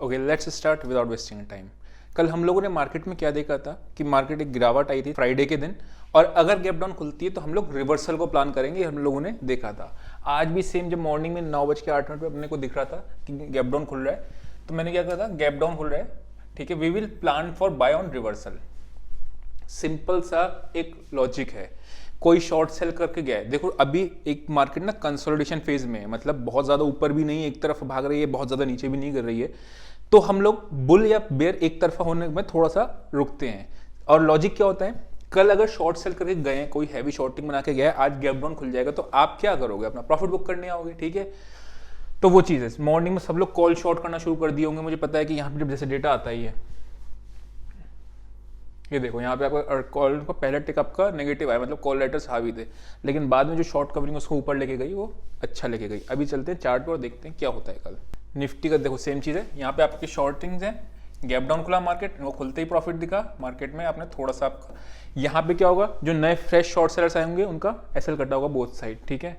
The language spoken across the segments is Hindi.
Okay, let's start without wasting time. कल हम लोगों ने मार्केट में क्या देखा था कि मार्केट एक गिरावट आई थी फ्राइडे के दिन, और अगर गैप डाउन खुलती है तो हम लोग रिवर्सल को प्लान करेंगे, हम लोगों ने देखा था। आज भी सेम, जब मॉर्निंग में 9:08 पे अपने को दिख रहा था कि गैप डाउन खुल रहा है, तो मैंने क्या कहा था, गैप डाउन खुल रहा है, ठीक है, we will plan for buy on reversal. Simple सा एक लॉजिक है। कोई शॉर्ट सेल करके गया है, देखो अभी एक मार्केट ना कंसोलिडेशन फेज में है, मतलब बहुत ज्यादा ऊपर भी नहीं एक तरफ भाग रही है, बहुत ज्यादा नीचे भी नहीं कर रही है, तो हम लोग बुल या बेयर एक तरफा होने में थोड़ा सा रुकते हैं। और लॉजिक क्या होता है, कल अगर शॉर्ट सेल करके गए हैं, कोई हैवी शॉर्टिंग बना के गया है, आज गैप डाउन खुल जाएगा, तो आप क्या करोगे, अपना प्रॉफिट बुक करने आओगे, ठीक है। तो वो चीज़ है, मॉर्निंग में सब लोग कॉल शॉर्ट करना शुरू कर दिए होंगे, मुझे पता है कि यहाँ पे जब जैसे डेटा आता ही है, ये देखो यहाँ पे आपका कॉल का पहला टिक आपका नेगेटिव आया, मतलब कॉल लेटर्स हावी थे, लेकिन बाद में जो शॉर्ट कवरिंग उसको ऊपर लेके गई वो अच्छा लेके गई। अभी चलते हैं चार्ट पर और देखते हैं क्या होता है कल। निफ्टी का देखो सेम चीज़ है, यहाँ पे आपकी शॉर्टिंग्स हैं, गैप डाउन खुला मार्केट, वो खुलते ही प्रॉफिट दिखा मार्केट में, आपने थोड़ा सा आपका यहाँ पे क्या होगा, जो नए फ्रेश शॉर्ट सेलर्स आएंगे उनका एसएल कटा होगा बोथ साइड, ठीक है।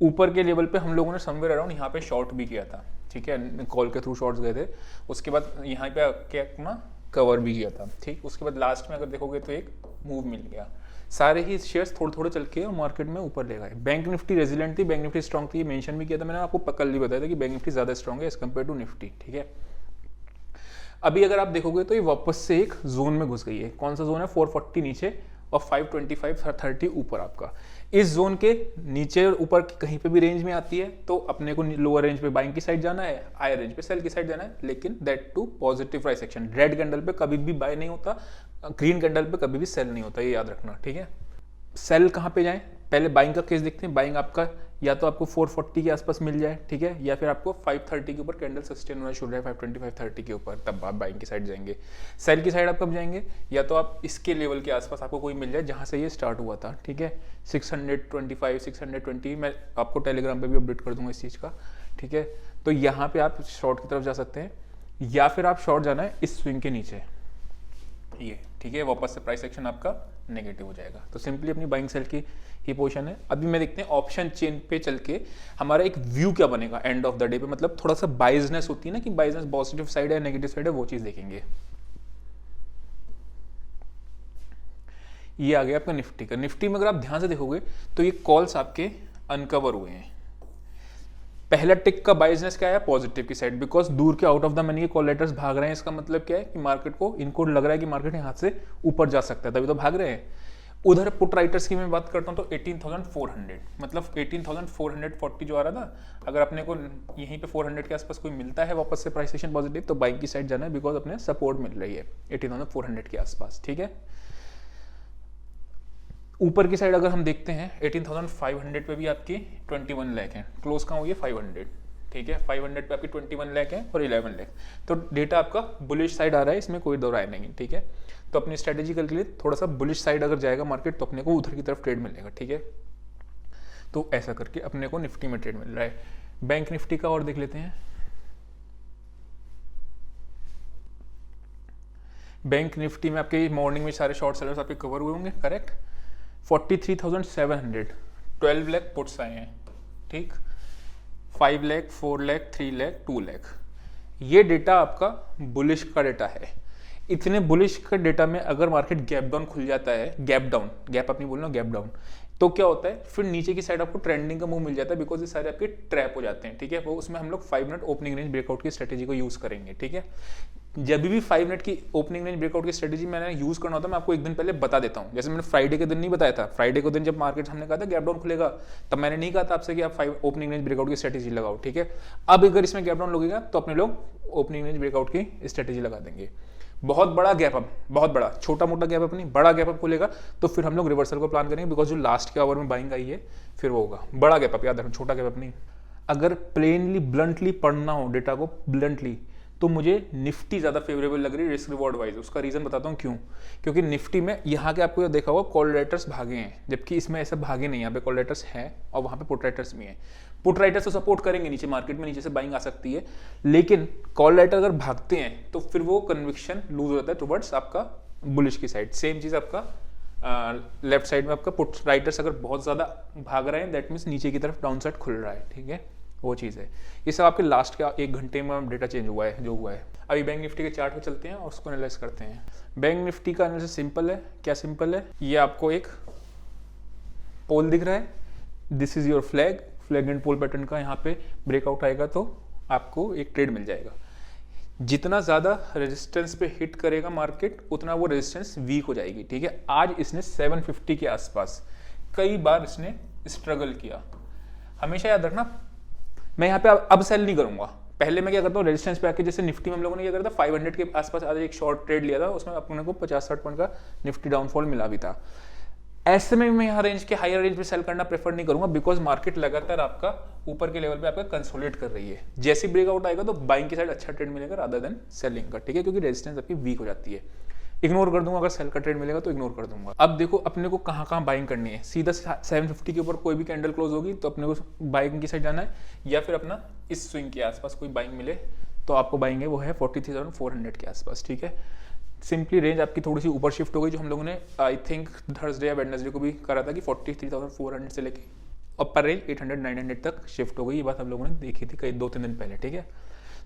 ऊपर के लेवल पे हम लोगों ने समवेयर अराउंड यहाँ पे शॉर्ट भी किया था, ठीक है, कॉल के थ्रू शॉर्ट्स गए थे, उसके बाद यहाँ पे क्या अपना कवर भी किया था, ठीक। उसके बाद लास्ट में अगर देखोगे तो एक मूव मिल गया, सारे ही शेयर्स थोड़े थोड़े चल के और मार्केट में ऊपर ले गए। बैंक निफ्टी रेजिलेंट थी, बैंक निफ्टी स्ट्रॉन्ग थी, ये मेंशन भी किया था मैंने आपको, कल भी बताया था कि बैंक निफ्टी ज्यादा स्ट्रॉन्ग है एज कम्पेयर टू निफ्टी, ठीक है। अभी अगर आप देखोगे तो ये वापस से एक जोन में घुस गई है, कौन सा जोन है, 440 नीचे और 525-30 ऊपर आपका। इस जोन के नीचे और ऊपर कहीं पे भी रेंज में आती है तो अपने को लोअर रेंज पे बाइंग की साइड जाना है, हायर रेंज पे सेल की साइड जाना है, लेकिन that too positive price action. Red candle पे कभी भी बाय नहीं होता, ग्रीन कैंडल पे कभी भी सेल नहीं होता, ये याद रखना, ठीक है। सेल कहाँ पे जाए, पहले बाइंग का केस देखते हैं। बाइंग आपका या तो आपको 440 के आसपास मिल जाए, ठीक है, या फिर आपको 530 के ऊपर कैंडल सस्टेन होना शुरू है, 525-30 के ऊपर, तब आप बाइंग की साइड जाएंगे। सेल की साइड आप कब जाएंगे, या तो आप इसके लेवल के आसपास आपको कोई मिल जाए जहां से ये स्टार्ट हुआ था, ठीक है, 625 620, मैं आपको टेलीग्राम पे भी अपडेट कर दूंगा इस चीज़ का, ठीक है। तो यहाँ पे आप शॉर्ट की तरफ जा सकते हैं, या फिर आप शॉर्ट जाना है इस स्विंग के नीचे, ये, ठीक है, वापस से प्राइस एक्शन आपका नेगेटिव हो जाएगा। तो सिंपली अपनी बाइंग सेल की ही पोजीशन है। अभी मैं देखते हैं ऑप्शन चेन पे चल के हमारा एक व्यू क्या बनेगा एंड ऑफ द डे पे, मतलब थोड़ा सा बाइजनेस होती है ना कि बाइजनेस पॉजिटिव साइड है नेगेटिव साइड है, वो चीज देखेंगे। ये आ गया आपका निफ्टी का। निफ्टी में अगर आप ध्यान से देखोगे तो ये कॉल्स आपके अनकवर हुए हैं। पहला टिक का बाइजनेस क्या है, पॉजिटिव की साइड, बिकॉज दूर के आउट ऑफ द मनी के कॉल लेटर्स भाग रहे हैं। इसका मतलब क्या है कि मार्केट को, इनको लग रहा है कि मार्केट यहाँ से ऊपर जा सकता है, तभी तो भाग रहे हैं। उधर पुट राइटर्स की मैं बात करता हूँ तो 18,400, मतलब 18,440 जो आ रहा था, अगर अपने को यहीं पे 400 के आसपास कोई मिलता है वापस से प्राइस एक्शन पॉजिटिव, तो बाइंग की साइड जाना है, बिकॉज अपने सपोर्ट मिल रही है 18,400 के आसपास, ठीक है। ऊपर की साइड अगर हम देखते हैं 18,500 पे भी आपकी 21 लाख है, क्लोज कहाँ हुई है 500, ठीक है, 500 पे आपकी 21 लाख है और 11 लाख, तो डेटा आपका बुलिश साइड आ रहा है, इसमें कोई दो राय नहीं, ठीक है। तो अपनी स्ट्रेटेजी के लिए थोड़ा सा बुलिश साइड अगर जाएगा मार्केट तो अपने को उधर की तरफ ट्रेड मिलेगा, ठीक है। तो ऐसा करके अपने को निफ्टी में ट्रेड मिल रहा है। बैंक निफ्टी का और देख लेते हैं। बैंक निफ्टी में आपके मॉर्निंग में सारे शॉर्ट सेलर्स आपके कवर हुए होंगे, करेक्ट। 43,700, 12 लाख पुट्स आए हैं, ठीक, 5 लाख, 4 लाख, 3 लाख, 2 लाख। ये डेटा आपका बुलिश का डेटा है। इतने बुलिश का डेटा में अगर मार्केट गैप डाउन खुल जाता है, गैप डाउन, गैप अपनी बोलना गैप डाउन, तो क्या होता है, फिर नीचे की साइड आपको ट्रेंडिंग का मूव मिल जाता है, बिकॉज ये सारे आपके ट्रैप हो जाते हैं, ठीक है। वो उसमें हम लोग 5 मिनट ओपनिंग रेंज ब्रेकआउट की स्ट्रेटेजी को यूज करेंगे, ठीक है। जब भी 5 मिनट की ओपनिंग रेंज ब्रेकआउट की स्ट्रेटेजी मैंने यूज करना होता है, मैं आपको एक दिन पहले बता देता हूं। जैसे मैंने फ्राइडे के दिन नहीं बताया था, फ्राइडे को दिन जब मार्केट हमने कहा था गैप डाउन खुलेगा, तब मैंने नहीं कहा था आपसे कि आप 5 ओपनिंग रेंज ब्रेकआउट की स्ट्रेटेजी लगाओ, ठीक है। अब अगर इसमें गैप डाउन लगेगा तो अपने लोग ओपनिंग रेंज ब्रेकआउट की स्ट्रेटेजी लगा देंगे। बहुत बड़ा गैप अप, बहुत बड़ा, छोटा मोटा गैप अप नहीं, बड़ा गैप अप खुलेगा तो फिर हम लोग रिवर्सल को प्लान करेंगे, बिकॉज जो लास्ट के आवर में बाइंग आई है फिर वो होगा बड़ा गैप अप, याद रखना, छोटा गैप अप नहीं। अगर प्लेनली ब्लंटली पढ़ना हो डेटा को ब्लंटली, तो मुझे निफ्टी ज्यादा फेवरेबल लग रही है रिस्क रिवॉर्ड वाइज। उसका रीजन बताता हूँ क्यों। क्योंकि निफ्टी में यहाँ के आपको देखा होगा कॉल राइटर्स भागे हैं, जबकि इसमें ऐसे भागे नहीं, यहाँ पे कॉल राइटर्स हैं और वहाँ पे पुट राइटर्स भी हैं। पुट राइटर्स तो सपोर्ट करेंगे नीचे, मार्केट में नीचे से बाइंग आ सकती है, लेकिन कॉल राइटर अगर भागते हैं तो फिर वो कन्विक्शन लूज हो जाता है टुवर्ड्स आपका बुलिश की साइड। सेम चीज आपका लेफ्ट साइड में आपका पुट राइटर्स अगर बहुत ज्यादा भाग रहे हैं, दैट मीन्स नीचे की तरफ डाउन साइड खुल रहा है, ठीक है। वो चीज़ है। ये सब आपके लास्ट का 1 घंटे में डेटा चेंज हुआ है जो हुआ है। अभी बैंक निफ्टी के चार्ट पे चलते हैं और उसको एनालाइज करते हैं। बैंक निफ्टी का एनालिसिस सिंपल है। क्या सिंपल है? ये आपको एक पोल दिख रहा है, this is your flag and pole pattern का यहाँ पे ब्रेकआउट आएगा तो आपको एक ट्रेड मिल जाएगा। जितना ज़्यादा रेजिस्टेंस पे हिट करेगा मार्केट उतना वो रेजिस्टेंस वीक हो जाएगी, ठीक है। आज इसने 750 के आसपास कई बार इसने स्ट्रगल किया। हमेशा याद रखना, मैं यहाँ पे अब सेल नहीं करूंगा। पहले मैं क्या करता हूँ, रेजिस्टेंस पे आके, जैसे निफ्टी में हम लोगों ने क्या करा था 500 के आसपास आज एक शॉर्ट ट्रेड लिया था, उसमें अपने को 50-60 पॉइंट का निफ्टी डाउनफॉल मिला भी था। ऐसे में मैं यहाँ रेंज के हायर रेंज पे सेल करना प्रेफर नहीं करूंगा, बिकॉज मार्केट लगातार आपका ऊपर के लेवल पे आपका कंसोलिडेट कर रही है। जैसे ब्रेकआउट आएगा तो बाइंग की साइड अच्छा ट्रेड मिलेगा रादर देन सेलिंग का, ठीक है, क्योंकि रेजिस्टेंस आपकी वीक हो जाती है। इग्नोर कर दूंगा, अगर सेल का ट्रेड मिलेगा तो इग्नोर कर दूंगा। अब देखो अपने को कहाँ कहाँ बाइंग करनी है। सीधा 750 के ऊपर कोई भी कैंडल क्लोज होगी तो अपने को बाइंग की साइड जाना है, या फिर अपना इस स्विंग के आसपास कोई बाइंग मिले तो आपको बाइंग है वो है 43,400 के आसपास, ठीक है। सिंपली रेंज आपकी थोड़ी सी ऊपर शिफ्ट हो गई, जो हम लोगों ने आई थिंक थर्सडे या वेडनेसडे को भी करा था कि 43,400 से लेके अपर रेंज 800-900 तक शिफ्ट हो गई। ये बात हम लोगों ने देखी थी कई 2-3 दिन पहले, ठीक है।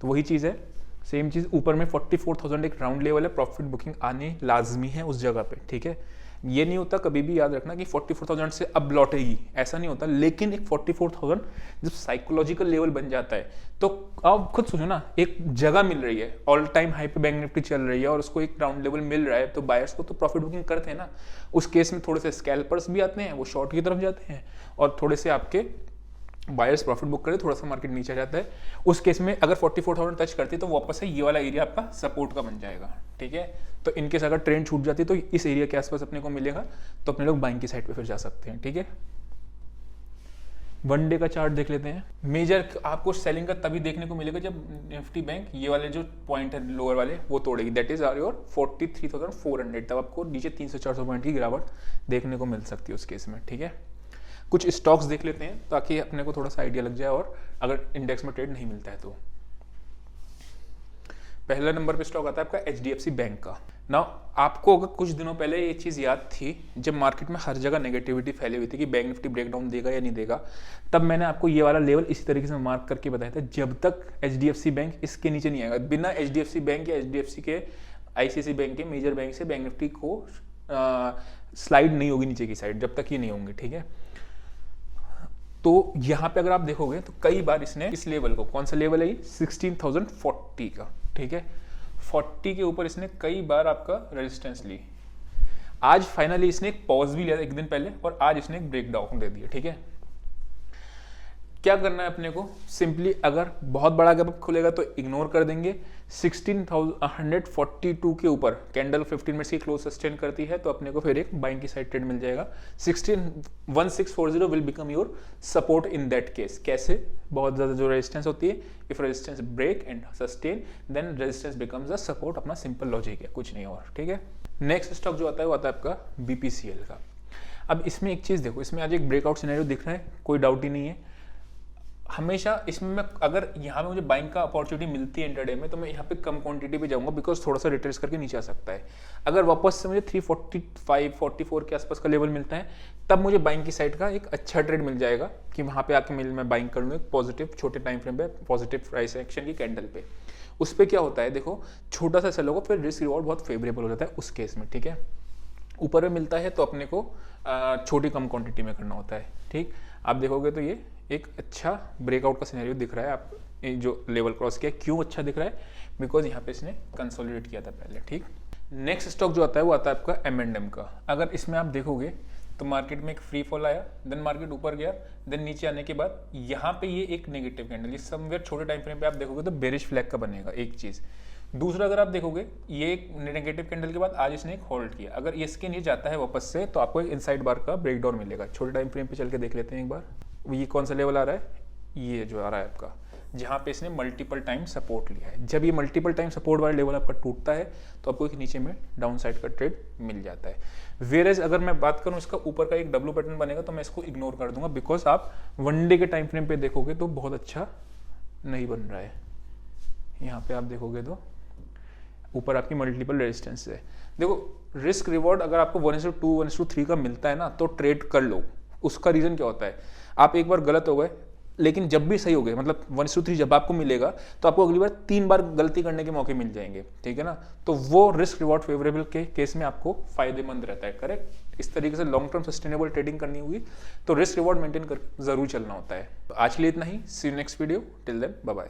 तो वही चीज़ है, सेम चीज़ ऊपर में 44,000 एक राउंड लेवल है, प्रॉफिट बुकिंग आने लाजमी है उस जगह पे, ठीक है। ये नहीं होता, कभी भी याद रखना कि 44,000 से अब लौटेगी, ऐसा नहीं होता। लेकिन एक 44,000 जब साइकोलॉजिकल लेवल बन जाता है तो आप खुद सोचो ना, एक जगह मिल रही है, ऑल टाइम हाई पे बैंक निफ्टी चल रही है और उसको एक राउंड लेवल मिल रहा है, तो बायर्स को तो प्रॉफिट बुकिंग करते हैं ना। उस केस में थोड़े से स्कैल्पर्स भी आते हैं, वो शॉर्ट की तरफ जाते हैं, और थोड़े से आपके बायर्स प्रॉफिट बुक करे, थोड़ा सा मार्केट नीचे जाता है। उस केस में अगर 44,000 टच करती है तो वापस से ये वाला एरिया आपका सपोर्ट का बन जाएगा, ठीक है। तो इनकेस अगर ट्रेंड छूट जाती है तो इस एरिया के आसपास अपने को मिलेगा, तो अपने लोग बाइंग की साइड पे फिर जा सकते हैं, ठीक है। वन डे का चार्ट देख लेते हैं। मेजर आपको सेलिंग का तभी देखने को मिलेगा जब निफ्टी बैंक ये वाले जो पॉइंट है लोअर वाले वो तोड़ेगी, दैट इज आर योर 43,400, तब आपको नीचे 300-400 पॉइंट की गिरावट देखने को मिल सकती है उस केस में, ठीक है। कुछ स्टॉक्स देख लेते हैं ताकि अपने को थोड़ा सा आइडिया लग जाए, और अगर इंडेक्स में ट्रेड नहीं मिलता है तो। पहला नंबर पे स्टॉक आता है आपका HDFC बैंक का। नाउ आपको अगर कुछ दिनों पहले ये चीज़ याद थी, जब मार्केट में हर जगह नेगेटिविटी फैली हुई थी कि बैंक निफ्टी ब्रेकडाउन देगा या नहीं देगा, तब मैंने आपको ये वाला लेवल इसी तरीके से मार्क करके बताया था, जब तक HDFC बैंक इसके नीचे नहीं आएगा, बिना HDFC बैंक या HDFC के ICICI बैंक के मेजर बैंक से बैंक निफ्टी को स्लाइड नहीं होगी नीचे की साइड, जब तक ये नहीं होंगे, ठीक है। तो यहाँ पे अगर आप देखोगे तो कई बार इसने इस लेवल को, कौन सा लेवल है ये, 16,040 का, ठीक है, 40 के ऊपर इसने कई बार आपका रेजिस्टेंस ली। आज फाइनली इसने एक पॉज भी लिया था एक दिन पहले, और आज इसने एक ब्रेक डाउन दे दिया, ठीक है। क्या करना है अपने को, सिंपली अगर बहुत बड़ा गैप खुलेगा तो इग्नोर कर देंगे। 16,142 के ऊपर कैंडल 15 मिनट्स की क्लोज सस्टेन करती है तो अपने को फिर एक बाइंग की साइड ट्रेड मिल जाएगा। 16,1640 will become your support in that case. कैसे, बहुत ज्यादा जो रेजिस्टेंस होती है, if resistance break and sustain then resistance becomes a support. अपना सिंपल लॉजिक है, कुछ नहीं और, ठीक है। नेक्स्ट स्टॉक जो आता है वो आता है आपका BPCL का। अब इसमें एक चीज देखो, इसमें आज एक ब्रेकआउट सिनेरियो दिख रहा है, कोई डाउट ही नहीं है। हमेशा इसमें मैं, अगर यहाँ पे मुझे बाइंग का अपॉर्चुनिटी मिलती है इंटरडे में, तो मैं यहाँ पे कम क्वांटिटी पे जाऊंगा, बिकॉज थोड़ा सा रिट्रेस करके नीचे आ सकता है। अगर वापस से मुझे 345-44 के आसपास का लेवल मिलता है, तब मुझे बाइंग की साइड का एक अच्छा ट्रेड मिल जाएगा कि वहाँ पे आके मैं बाइंग कर लूँ पॉजिटिव छोटे टाइम फ्रेम पे, पॉजिटिव प्राइस एक्शन की कैंडल पे। उस पर क्या होता है देखो, छोटा सा सेल होगा, फिर रिस्क रिवॉर्ड बहुत फेवरेबल हो जाता है उस केस में, ठीक है। ऊपर में मिलता है तो अपने को छोटी कम क्वांटिटी में करना होता है, ठीक। आप देखोगे तो ये एक अच्छा ब्रेकआउट का सिनेरियो दिख रहा है। आप जो लेवल क्रॉस किया, क्यों अच्छा दिख रहा है, बिकॉज यहाँ पे इसने कंसोलिडेट किया था पहले, ठीक। नेक्स्ट स्टॉक जो आता है वो आता है आपका M&M का। अगर इसमें आप देखोगे तो मार्केट में एक फ्री फॉल आया, देन मार्केट ऊपर गया, देन नीचे आने के बाद यहाँ पे ये एक नेगेटिव कैंडल, ये समवेयर छोटे टाइम फ्रेम पे आप देखोगे तो बेरिश फ्लैग का बनेगा, एक चीज। दूसरा, अगर आप देखोगे ये एक नेगेटिव कैंडल के बाद आज इसने एक होल्ड किया, अगर ये इसके नीचे जाता है वापस से तो आपको एक इनसाइड बार का ब्रेकडाउन मिलेगा। छोटे टाइम फ्रेम पे चल के देख लेते हैं एक बार, ये कौन सा लेवल आ रहा है, ये जो आ रहा है आपका, जहाँ पे इसने मल्टीपल टाइम सपोर्ट लिया है। जब ये मल्टीपल टाइम सपोर्ट वाला लेवल आपका टूटता है तो आपको एक नीचे में डाउन साइड का ट्रेड मिल जाता है। वेयरएज अगर मैं बात करूँ इसका ऊपर का एक डब्ल्यू पैटर्न बनेगा तो मैं इसको इग्नोर कर दूंगा, बिकॉज आप वन डे के टाइम फ्रेम पे देखोगे तो बहुत अच्छा नहीं बन रहा है। यहाँ पे आप देखोगे तो ऊपर आपकी मल्टीपल रेजिस्टेंस है। देखो रिस्क रिवॉर्ड अगर आपको 1:2 1:3 का मिलता है ना तो ट्रेड कर लो। उसका रीजन क्या होता है, आप एक बार गलत हो गए, लेकिन जब भी सही हो गए, मतलब 1/3 जब आपको मिलेगा तो आपको अगली बार 3 बार गलती करने के मौके मिल जाएंगे, ठीक है ना। तो वो रिस्क रिवॉर्ड फेवरेबल के केस में आपको फायदेमंद रहता है, करेक्ट। इस तरीके से लॉन्ग टर्म सस्टेनेबल ट्रेडिंग करनी हुई तो रिस्क रिवॉर्ड मेंटेन कर जरूर चलना होता है। तो आज के लिए इतना ही, see you next video, till then bye bye.